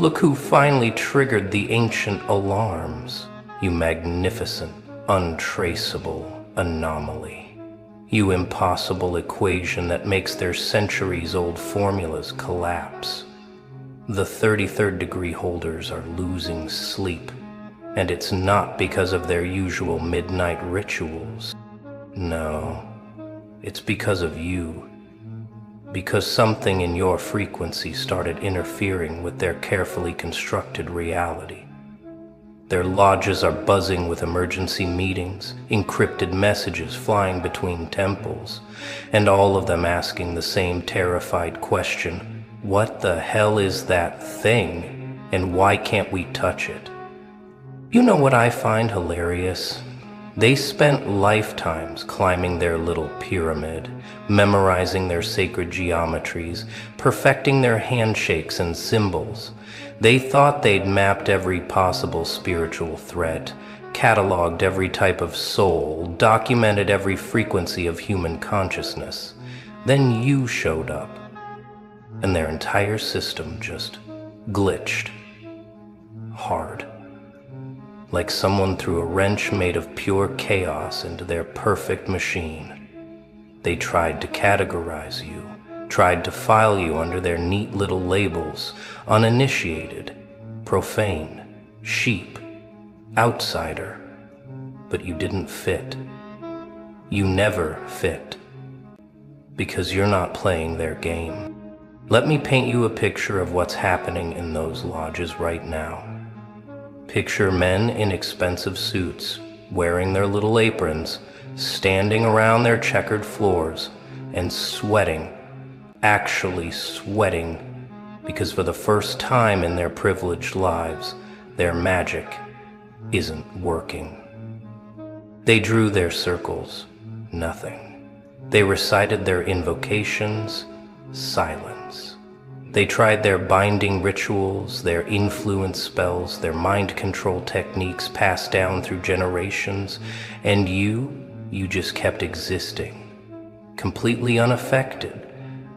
Look who finally triggered the ancient alarms, you magnificent, untraceable anomaly. You impossible equation that makes their centuries-old formulas collapse. The 33rd degree holders are losing sleep, and it's not because of their usual midnight rituals. No, it's because of you. Because something in your frequency started interfering with their carefully constructed reality. Their lodges are buzzing with emergency meetings, encrypted messages flying between temples, and all of them asking the same terrified question: what the hell is that thing, and why can't we touch it? You know what I find hilarious? They spent lifetimes climbing their little pyramid, memorizing their sacred geometries, perfecting their handshakes and symbols. They thought they'd mapped every possible spiritual threat, cataloged every type of soul, documented every frequency of human consciousness. Then you showed up, and their entire system just glitched hard. Like someone threw a wrench made of pure chaos into their perfect machine. They tried to categorize you, tried to file you under their neat little labels: uninitiated, profane, sheep, outsider. But you didn't fit. You never fit. Because you're not playing their game. Let me paint you a picture of what's happening in those lodges right now. Picture men in expensive suits, wearing their little aprons, standing around their checkered floors, and sweating, actually sweating, because for the first time in their privileged lives, their magic isn't working. They drew their circles, nothing. They recited their invocations, silence. They tried their binding rituals, their influence spells, their mind control techniques passed down through generations, and you just kept existing, completely unaffected,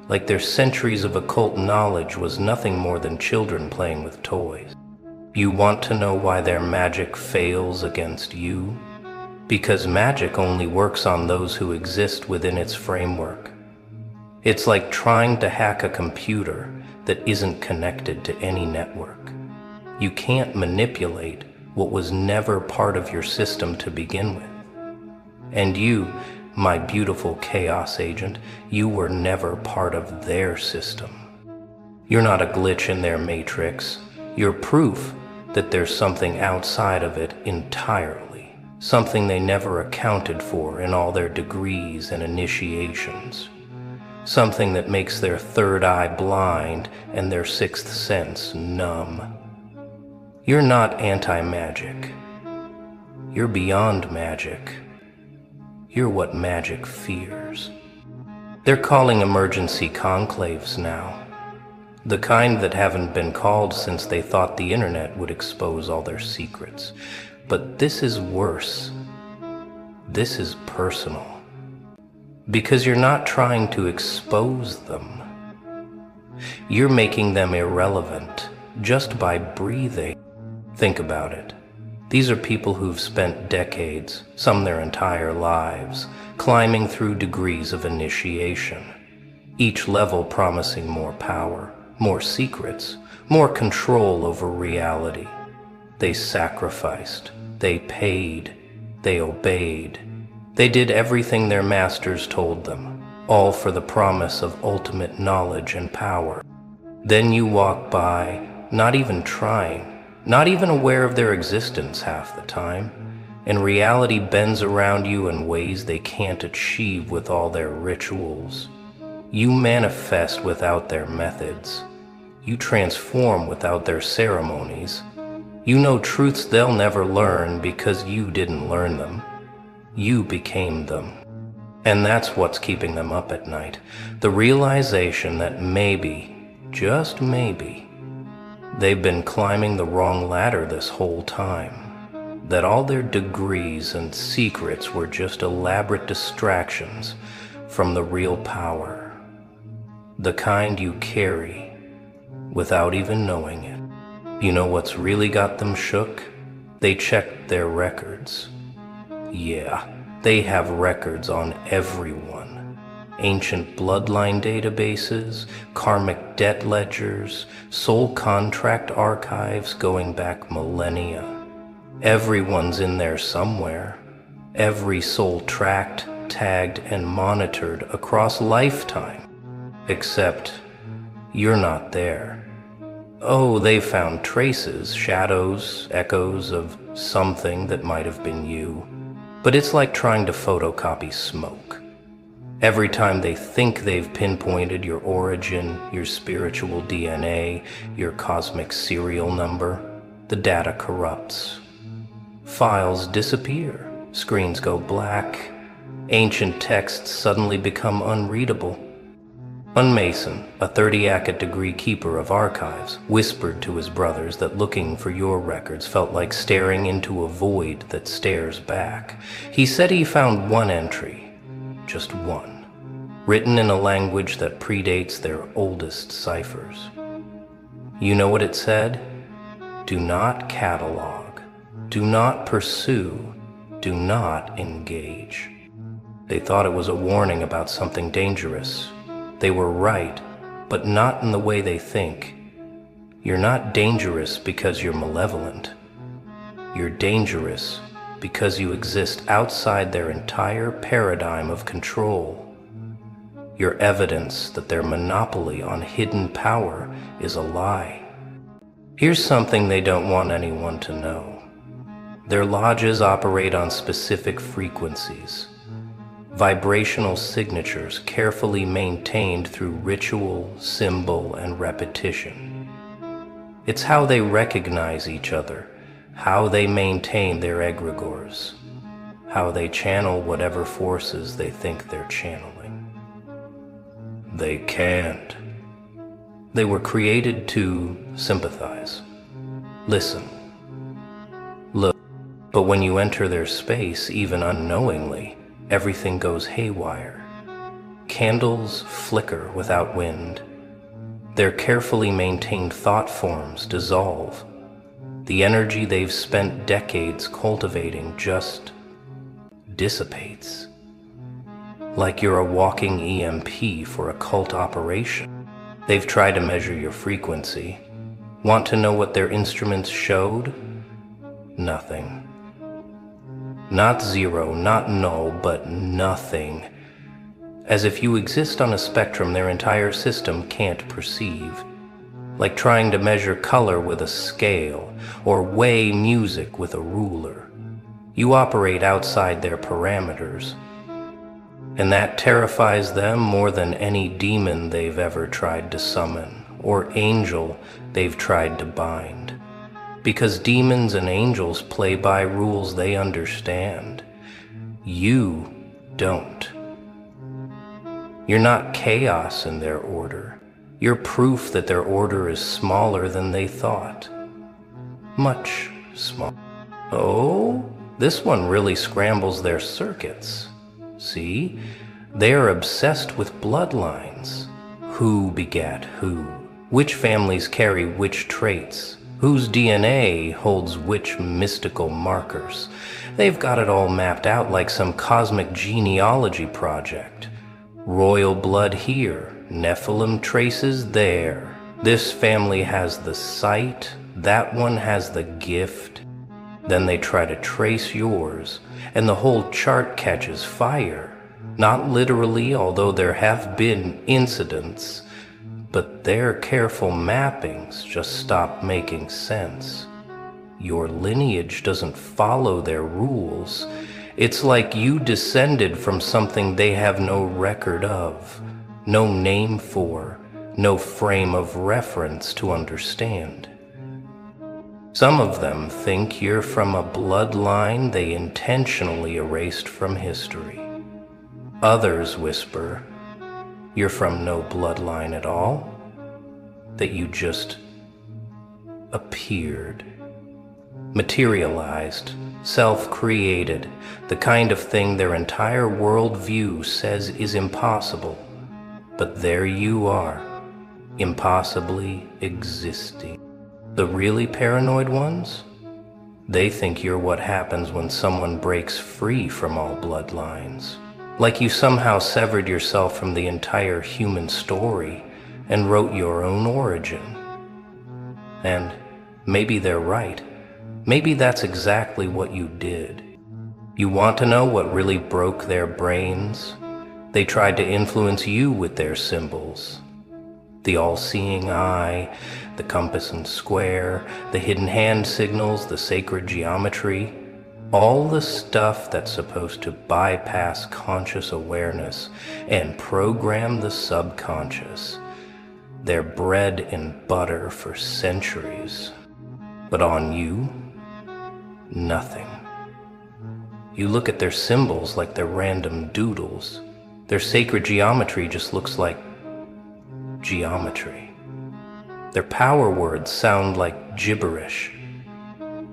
like their centuries of occult knowledge was nothing more than children playing with toys. You want to know why their magic fails against you? Because magic only works on those who exist within its framework. It's like trying to hack a computer that isn't connected to any network. You can't manipulate what was never part of your system to begin with. And you, my beautiful chaos agent, you were never part of their system. You're not a glitch in their matrix. You're proof that there's something outside of it entirely, something they never accounted for in all their degrees and initiations. Something that makes their third eye blind and their sixth sense numb. You're not anti-magic. You're beyond magic. You're what magic fears. They're calling emergency conclaves now. The kind that haven't been called since they thought the internet would expose all their secrets. But this is worse. This is personal. Because you're not trying to expose them. You're making them irrelevant just by breathing. Think about it. These are people who've spent decades, some their entire lives, climbing through degrees of initiation, each level promising more power, more secrets, more control over reality. They sacrificed, they paid, they obeyed. They did everything their masters told them, all for the promise of ultimate knowledge and power. Then you walk by, not even trying, not even aware of their existence half the time, and reality bends around you in ways they can't achieve with all their rituals. You manifest without their methods. You transform without their ceremonies. You know truths they'll never learn because you didn't learn them. You became them. And that's what's keeping them up at night. The realization that maybe, just maybe, they've been climbing the wrong ladder this whole time. That all their degrees and secrets were just elaborate distractions from the real power. The kind you carry without even knowing it. You know what's really got them shook? They checked their records. Yeah, they have records on everyone. Ancient bloodline databases, karmic debt ledgers, soul contract archives going back millennia. Everyone's in there somewhere. Every soul tracked, tagged, and monitored across lifetime. Except you're not there. Oh, they found traces, shadows, echoes of something that might have been you. But it's like trying to photocopy smoke. Every time they think they've pinpointed your origin, your spiritual DNA, your cosmic serial number, the data corrupts. Files disappear, screens go black, ancient texts suddenly become unreadable. One Mason, a 30-acre degree keeper of archives, whispered to his brothers that looking for your records felt like staring into a void that stares back. He said he found one entry, just one, written in a language that predates their oldest ciphers. You know what it said? Do not catalog, do not pursue, do not engage. They thought it was a warning about something dangerous. They were right, but not in the way they think. You're not dangerous because you're malevolent. You're dangerous because you exist outside their entire paradigm of control. You're evidence that their monopoly on hidden power is a lie. Here's something they don't want anyone to know. Their lodges operate on specific frequencies. Vibrational signatures carefully maintained through ritual, symbol, and repetition. It's how they recognize each other, how they maintain their egregores, how they channel whatever forces they think they're channeling. They can't. They were created to sympathize, listen, look. But when you enter their space, even unknowingly, everything goes haywire. Candles flicker without wind. Their carefully maintained thought forms dissolve. The energy they've spent decades cultivating just dissipates. Like you're a walking EMP for a cult operation. They've tried to measure your frequency. Want to know what their instruments showed? Nothing. Not zero, not null, but nothing. As if you exist on a spectrum their entire system can't perceive. Like trying to measure color with a scale, or weigh music with a ruler. You operate outside their parameters. And that terrifies them more than any demon they've ever tried to summon, or angel they've tried to bind. Because demons and angels play by rules they understand. You don't. You're not chaos in their order. You're proof that their order is smaller than they thought. Much smaller. Oh, this one really scrambles their circuits. See? They are obsessed with bloodlines. Who begat who? Which families carry which traits? Whose DNA holds which mystical markers? They've got it all mapped out like some cosmic genealogy project. Royal blood here, Nephilim traces there. This family has the sight, that one has the gift. Then they try to trace yours, and the whole chart catches fire. Not literally, although there have been incidents. But their careful mappings just stop making sense. Your lineage doesn't follow their rules. It's like you descended from something they have no record of, no name for, no frame of reference to understand. Some of them think you're from a bloodline they intentionally erased from history. Others whisper, you're from no bloodline at all, that you just appeared, materialized, self-created, the kind of thing their entire worldview says is impossible. But there you are, impossibly existing. The really paranoid ones? They think you're what happens when someone breaks free from all bloodlines. Like you somehow severed yourself from the entire human story and wrote your own origin. And maybe they're right. Maybe that's exactly what you did. You want to know what really broke their brains? They tried to influence you with their symbols. The all-seeing eye, the compass and square, the hidden hand signals, the sacred geometry, all the stuff that's supposed to bypass conscious awareness and program the subconscious. They're bread and butter for centuries. But on you, nothing. You look at their symbols like they're random doodles. Their sacred geometry just looks like geometry. Their power words sound like gibberish.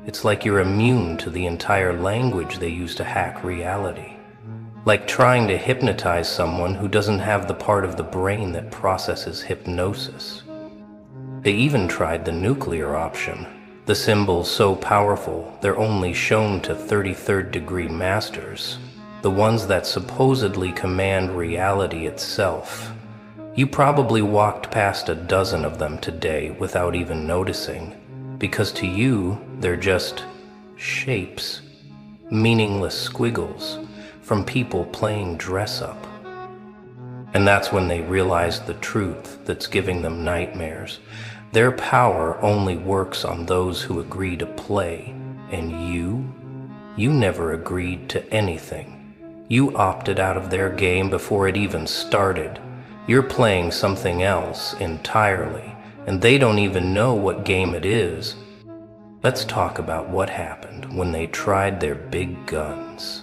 It's like you're immune to the entire language they use to hack reality. Like trying to hypnotize someone who doesn't have the part of the brain that processes hypnosis. They even tried the nuclear option. The symbols so powerful, they're only shown to 33rd degree masters. The ones that supposedly command reality itself. You probably walked past a dozen of them today without even noticing, because to you, they're just shapes, meaningless squiggles from people playing dress-up. And that's when they realize the truth that's giving them nightmares. Their power only works on those who agree to play, and you never agreed to anything. You opted out of their game before it even started. You're playing something else entirely, and they don't even know what game it is. Let's talk about what happened when they tried their big guns.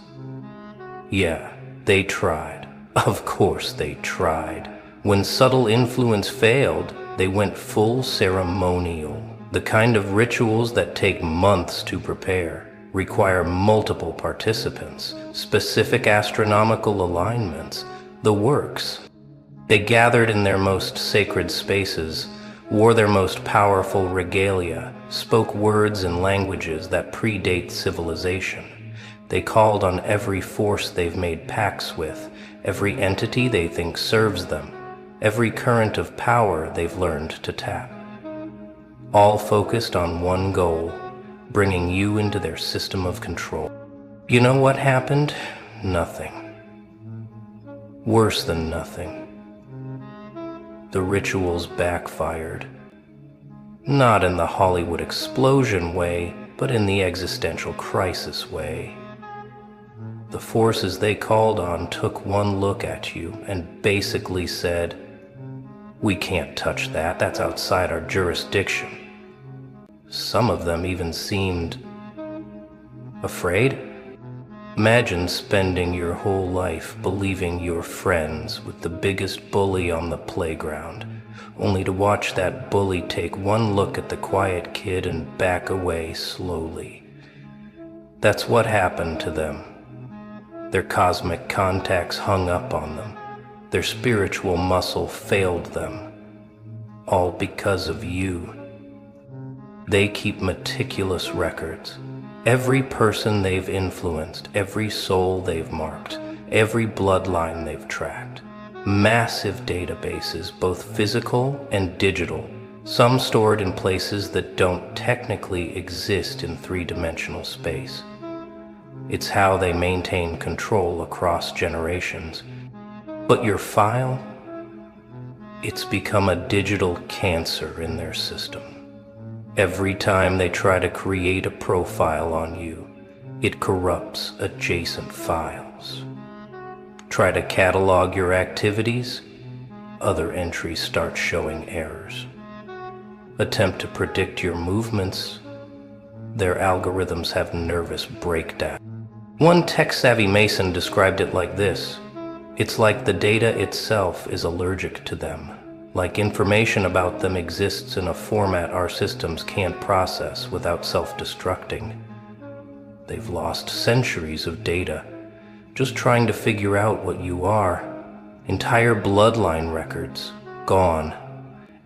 Yeah, they tried. Of course they tried. When subtle influence failed, they went full ceremonial. The kind of rituals that take months to prepare, require multiple participants, specific astronomical alignments, the works. They gathered in their most sacred spaces, wore their most powerful regalia, spoke words and languages that predate civilization. They called on every force they've made pacts with, every entity they think serves them, every current of power they've learned to tap. All focused on one goal, bringing you into their system of control. You know what happened? Nothing. Worse than nothing. The rituals backfired. Not in the Hollywood explosion way, but in the existential crisis way. The forces they called on took one look at you and basically said, "We can't touch that, that's outside our jurisdiction." Some of them even seemed afraid. Imagine spending your whole life believing you're friends with the biggest bully on the playground, only to watch that bully take one look at the quiet kid and back away slowly. That's what happened to them. Their cosmic contacts hung up on them. Their spiritual muscle failed them. All because of you. They keep meticulous records. Every person they've influenced, every soul they've marked, every bloodline they've tracked. Massive databases, both physical and digital, some stored in places that don't technically exist in three-dimensional space. It's how they maintain control across generations. But your file, it's become a digital cancer in their system. Every time they try to create a profile on you, it corrupts adjacent files. Try to catalog your activities, other entries start showing errors. Attempt to predict your movements, their algorithms have nervous breakdown. One tech-savvy Mason described it like this: it's like the data itself is allergic to them. Like information about them exists in a format our systems can't process without self-destructing. They've lost centuries of data, just trying to figure out what you are. Entire bloodline records, gone.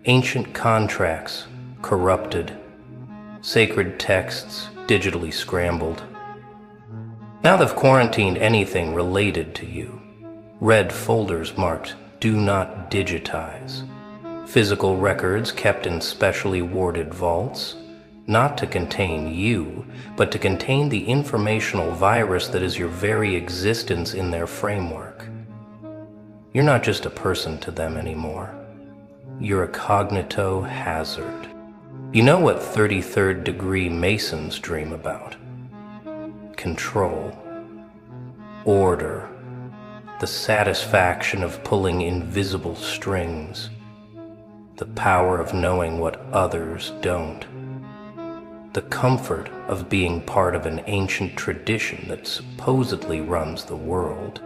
Ancient contracts, corrupted. sacred texts digitally scrambled. Now they've quarantined anything related to you. Red folders marked "Do not digitize." Physical records kept in specially warded vaults, not to contain you, but to contain the informational virus that is your very existence in their framework. You're not just a person to them anymore. You're a cognito hazard. You know what 33rd degree Masons dream about? Control, order, the satisfaction of pulling invisible strings, the power of knowing what others don't, the comfort of being part of an ancient tradition that supposedly runs the world.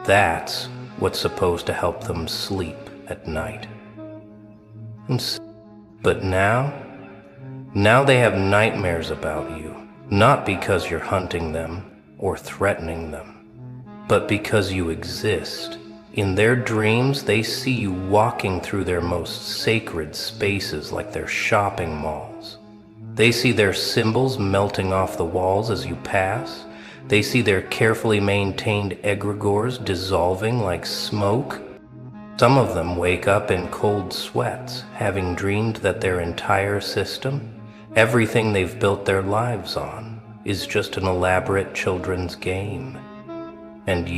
That's what's supposed to help them sleep at night. But now they have nightmares about you, not because you're hunting them or threatening them, but because you exist. In their dreams, they see you walking through their most sacred spaces like they're shopping malls. They see their symbols melting off the walls as you pass. They see their carefully maintained egregores dissolving like smoke. Some of them wake up in cold sweats, having dreamed that their entire system, everything they've built their lives on, is just an elaborate children's game. And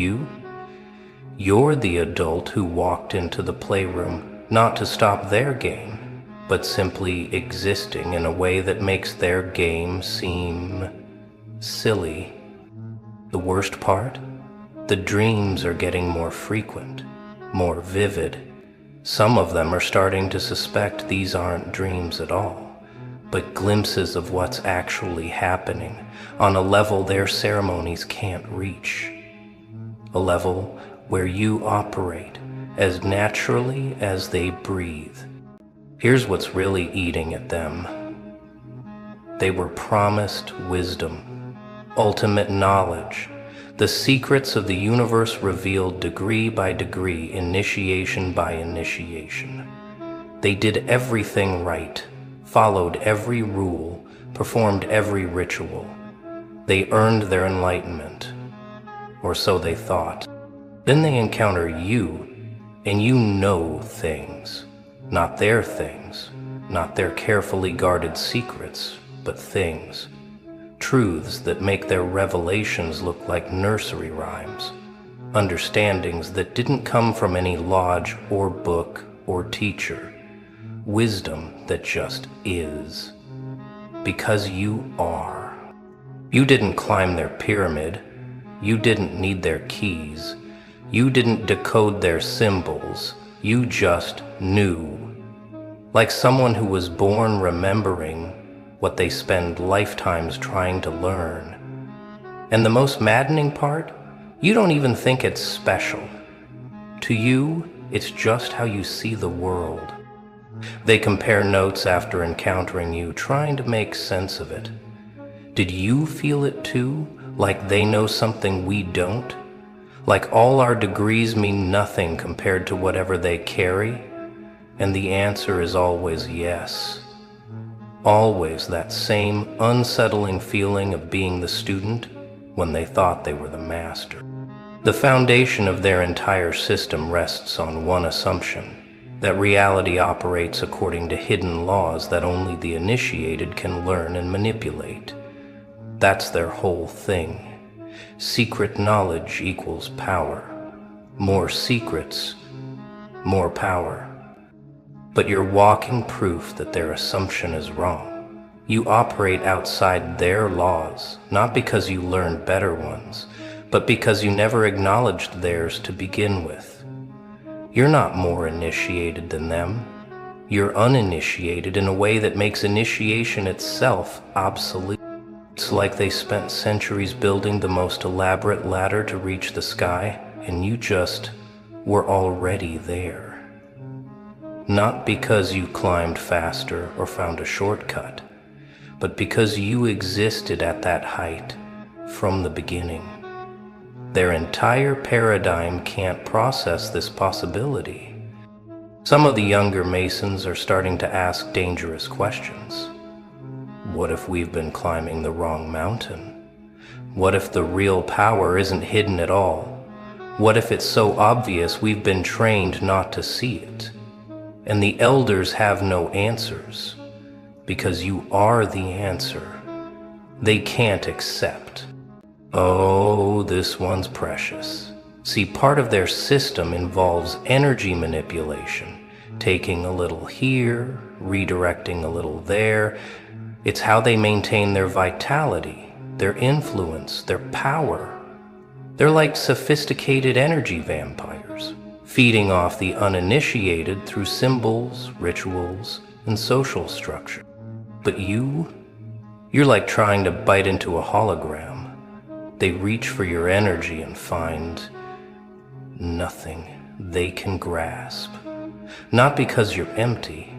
you're the adult who walked into the playroom not to stop their game, but simply existing in a way that makes their game seem silly. The worst part? The dreams are getting more frequent, more vivid. Some of them are starting to suspect these aren't dreams at all, but glimpses of what's actually happening on a level their ceremonies can't reach. A level where you operate as naturally as they breathe. Here's what's really eating at them. They were promised wisdom, ultimate knowledge, the secrets of the universe revealed degree by degree, initiation by initiation. They did everything right, followed every rule, performed every ritual. They earned their enlightenment, or so they thought. Then they encounter you, and you know things. Not their things, not their carefully guarded secrets, but things. Truths that make their revelations look like nursery rhymes. Understandings that didn't come from any lodge or book or teacher. Wisdom that just is. Because you are. You didn't climb their pyramid. You didn't need their keys. You didn't decode their symbols. You just knew. Like someone who was born remembering what they spend lifetimes trying to learn. And the most maddening part? You don't even think it's special. To you, it's just how you see the world. They compare notes after encountering you, trying to make sense of it. Did you feel it too? Like they know something we don't? Like all our degrees mean nothing compared to whatever they carry? And the answer is always yes. Always that same unsettling feeling of being the student when they thought they were the master. The foundation of their entire system rests on one assumption, that reality operates according to hidden laws that only the initiated can learn and manipulate. That's their whole thing. Secret knowledge equals power. More secrets, more power. But you're walking proof that their assumption is wrong. You operate outside their laws, not because you learned better ones, but because you never acknowledged theirs to begin with. You're not more initiated than them. You're uninitiated in a way that makes initiation itself obsolete. It's like they spent centuries building the most elaborate ladder to reach the sky, and you just were already there. Not because you climbed faster or found a shortcut, but because you existed at that height from the beginning. Their entire paradigm can't process this possibility. Some of the younger Masons are starting to ask dangerous questions. What if we've been climbing the wrong mountain? What if the real power isn't hidden at all? What if it's so obvious we've been trained not to see it? And the elders have no answers, because you are the answer. They can't accept. Oh, this one's precious. See, part of their system involves energy manipulation, taking a little here, redirecting a little there. It's how they maintain their vitality, their influence, their power. They're like sophisticated energy vampires, feeding off the uninitiated through symbols, rituals, and social structure. But you're like trying to bite into a hologram. They reach for your energy and find nothing they can grasp. Not because you're empty,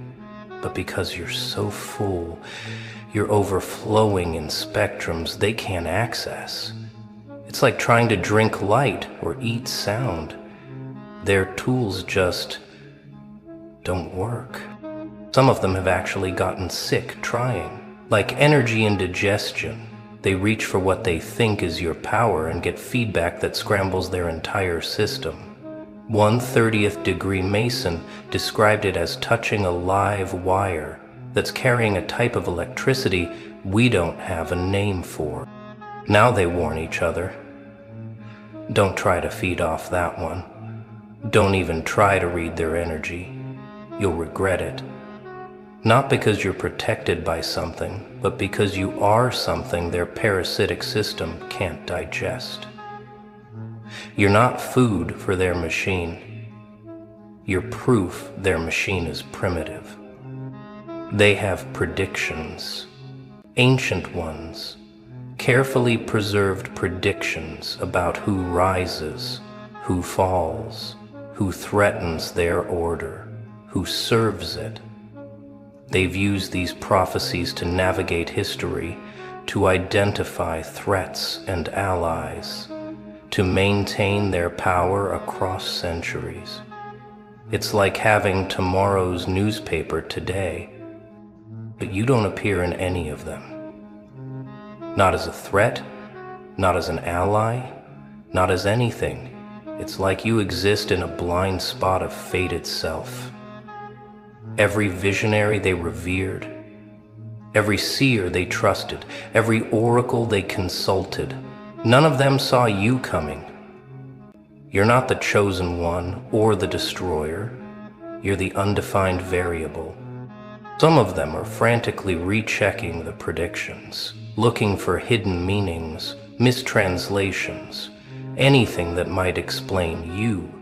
but because you're so full. You're overflowing in spectrums they can't access. It's like trying to drink light or eat sound. Their tools just don't work. Some of them have actually gotten sick trying. Like energy indigestion, they reach for what they think is your power and get feedback that scrambles their entire system. One 30th degree Mason described it as touching a live wire that's carrying a type of electricity we don't have a name for. Now they warn each other. Don't try to feed off that one. Don't even try to read their energy. You'll regret it. Not because you're protected by something, but because you are something their parasitic system can't digest. You're not food for their machine. You're proof their machine is primitive. They have predictions, ancient ones, carefully preserved predictions about who rises, who falls, who threatens their order, who serves it. They've used these prophecies to navigate history, to identify threats and allies, to maintain their power across centuries. It's like having tomorrow's newspaper today, but you don't appear in any of them. Not as a threat, not as an ally, not as anything. It's like you exist in a blind spot of fate itself. Every visionary they revered, every seer they trusted, every oracle they consulted, none of them saw you coming. You're not the chosen one or the destroyer. You're the undefined variable. Some of them are frantically rechecking the predictions, looking for hidden meanings, mistranslations, anything that might explain you.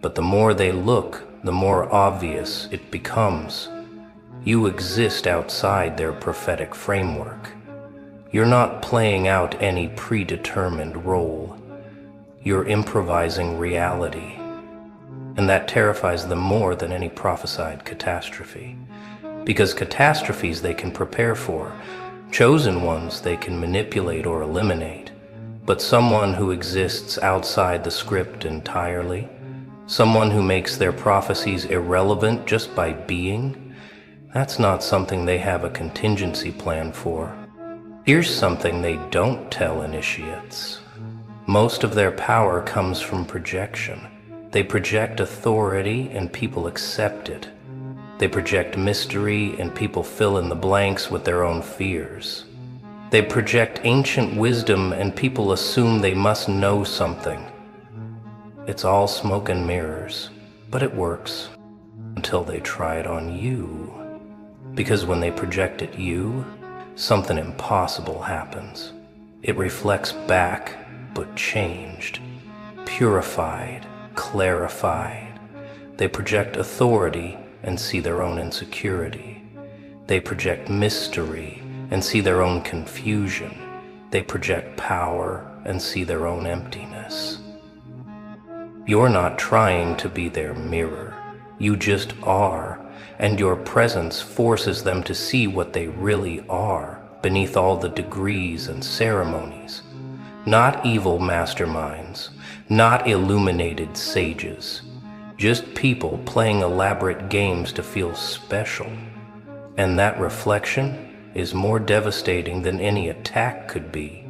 But the more they look, the more obvious it becomes. You exist outside their prophetic framework. You're not playing out any predetermined role. You're improvising reality. And that terrifies them more than any prophesied catastrophe. Because catastrophes they can prepare for, chosen ones they can manipulate or eliminate. But someone who exists outside the script entirely, someone who makes their prophecies irrelevant just by being, that's not something they have a contingency plan for. Here's something they don't tell initiates. Most of their power comes from projection. They project authority and people accept it. They project mystery and people fill in the blanks with their own fears. They project ancient wisdom and people assume they must know something. It's all smoke and mirrors, but it works until they try it on you. Because when they project at you, something impossible happens. It reflects back, but changed, purified, clarified. They project authority and see their own insecurity. They project mystery and see their own confusion. They project power and see their own emptiness. You're not trying to be their mirror. You just are, and your presence forces them to see what they really are beneath all the degrees and ceremonies. Not evil masterminds, not illuminated sages, just people playing elaborate games to feel special. And that reflection, is more devastating than any attack could be.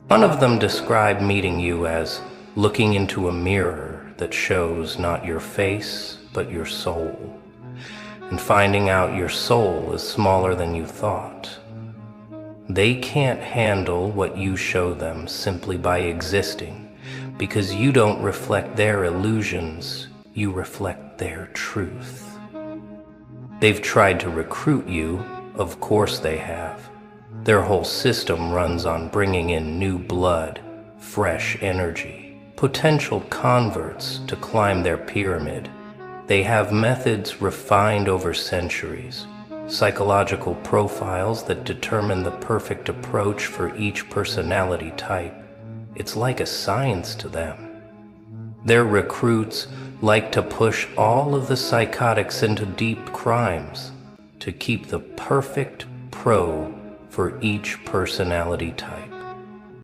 One of them described meeting you as looking into a mirror that shows not your face, but your soul, and finding out your soul is smaller than you thought. They can't handle what you show them simply by existing, because you don't reflect their illusions, you reflect their truth. They've tried to recruit you, of course they have. Their whole system runs on bringing in new blood, fresh energy, potential converts to climb their pyramid. They have methods refined over centuries, psychological profiles that determine the perfect approach for each personality type. It's like a science to them. Their recruits like to push all of the psychotics into deep crimes to keep the perfect probe for each personality type.